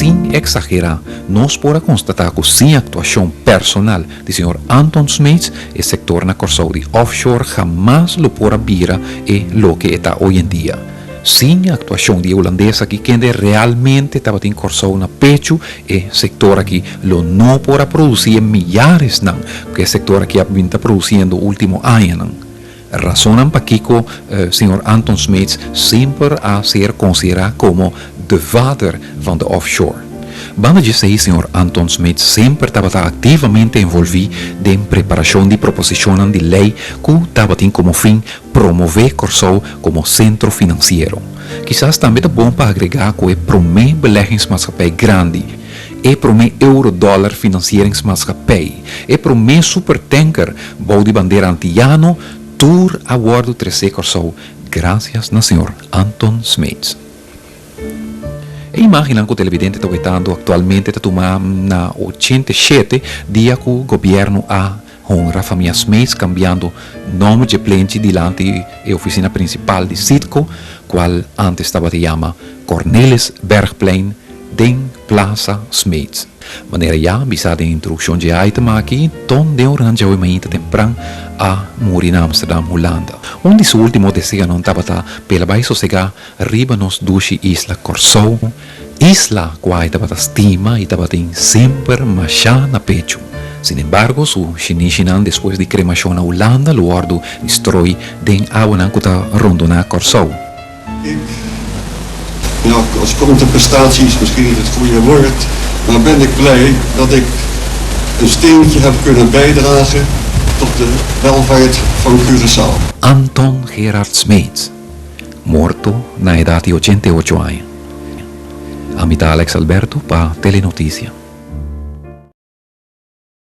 sin exagerar, nos podrá constatar que sin actuación personal del señor Anton Smeets, el sector na Corsau de offshore jamás lo podrá vira lo que está hoy en día. Sin actuación de holandesa aquí, quien realmente estaba en Corsau na pecho, el sector aquí lo no podrá producir millares, que el sector aquí está produciendo último año. Razonan para que señor Anton Smeets siempre a ser considerado como de vader van de offshore. Vamos a decir, señor Anton Smeets siempre estaba activamente envolvido en preparación de proposiciones de ley que estaba como fin promover Corsau como centro financiero. Quizás también es bom para agregar que el primer beleggingsmaatschappij grande, el primer euro-dollar financieringsmaatschappij, el primer supertanker bouw de bandera antillano, tour a bordo 13 Corsau, gracias al señor Anton Smeets. E imaginan que o televidente está estando actualmente na 87 dia que o governo a honra a família Smeets cambiando nome de plente delante da oficina principal de Citco, qual antes estava de chama Cornelis Bergplein, den Plaza Smeets. Wanneer ja, bisa de introductie de item aqui, ton de oranje o mainta temprano a morir in Amsterdam, Holanda. Onde su último deseo non tabata pela bai sossega riba nos dushi isla Corsau, isla quai tabata stima e tabata in sempre machá na pecho. Sin embargo, su Shinishinan después de cremación a Holanda, lo ordo destroi den awanan kuta rondona Corsau. Ja, als contemplatie is misschien niet het goede woord, maar ben ik blij dat ik een steentje heb kunnen bijdragen tot de welvaart van Curaçao. Anton Gerard Smeets, morto na edad de 88 años. Amita Alex Alberto para Telenoticia.